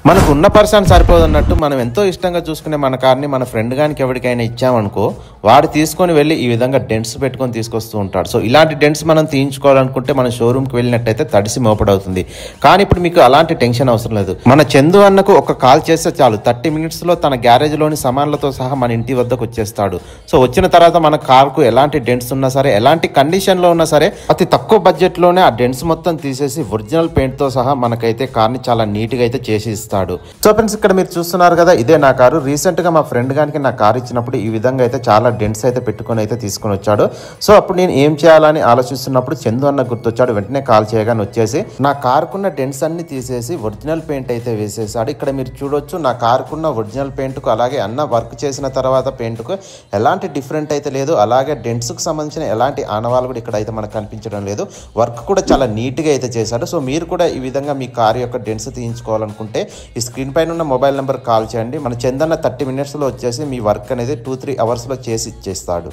మనకు ఉన్న పర్సన్ సరిపోదన్నట్టు మనం ఎంతో ఇష్టంగా చూసుకునే మన కార్ని మన ఫ్రెండ్ గానికి ఎవరికైనా ఇచ్చామనుకో వాడు తీసుకొని వెళ్ళి ఈ విధంగా డెంట్స్ పెట్టుకొని తీసుకొస్తూ ఉంటాడు. సో ఇలాంటి డెంట్స్ మనం తీయించుకోవాలనుకుంటే మనం షోరూమ్కి వెళ్ళినట్టయితే తడిసి మోపడవుతుంది. కానీ ఇప్పుడు మీకు అలాంటి టెన్షన్ అవసరం లేదు. మన చందు అన్నకు ఒక కాల్ చేస్తే చాలు 30 మినిట్స్లో తన గ్యారేజ్లోని సామాన్లతో సహా మన ఇంటి వద్దకు వచ్చేస్తాడు. సో వచ్చిన తర్వాత మన కార్కు ఎలాంటి డెంట్స్ ఉన్నా సరే ఎలాంటి కండిషన్లో ఉన్నా సరే అతి తక్కువ బడ్జెట్లోనే ఆ డెంట్స్ మొత్తం తీసేసి ఒరిజినల్ పెయింట్తో సహా మనకైతే కార్ని చాలా నీట్గా అయితే చేసి ఇస్తాడు. సో ఫ్రెండ్స్ ఇక్కడ మీరు చూస్తున్నారు కదా, ఇదే నా కారు. రీసెంట్ గా మా ఫ్రెండ్ గానికి నా కారు ఇచ్చినప్పుడు ఈ విధంగా అయితే చాలా డెంట్స్ అయితే పెట్టుకొని అయితే తీసుకొని వచ్చాడు. సో అప్పుడు నేను ఏం చేయాలని ఆలోచిస్తున్నప్పుడు చందు అన్న గుర్తొచ్చాడు. వెంటనే కాల్ చేయగానే వచ్చేసి నా కారుకున్న డెంట్స్ అన్ని తీసేసి ఒరిజినల్ పెయింట్ అయితే వేసేసాడు. ఇక్కడ మీరు చూడొచ్చు నా కారుకున్న ఒరిజినల్ పెయింట్ కు అలాగే అన్న వర్క్ చేసిన తర్వాత పెయింట్ కు ఎలాంటి డిఫరెంట్ అయితే లేదు. అలాగే డెంట్స్ కు సంబంధించిన ఎలాంటి ఆనవాళ్ళు కూడా ఇక్కడ అయితే మనకు కనిపించడం లేదు. వర్క్ కూడా చాలా నీట్ గా అయితే చేశాడు. సో మీరు కూడా ఈ విధంగా మీ కారు యొక్క డెంట్స్ తీయించుకోవాలనుకుంటే ఈ స్క్రీన్ పైన ఉన్న మొబైల్ నెంబర్ కాల్ చేయండి. మన చందన్న 30 మినిట్స్లో వచ్చేసి మీ వర్క్ అనేది 2-3 అవర్స్లో చేసి ఇచ్చేస్తాడు.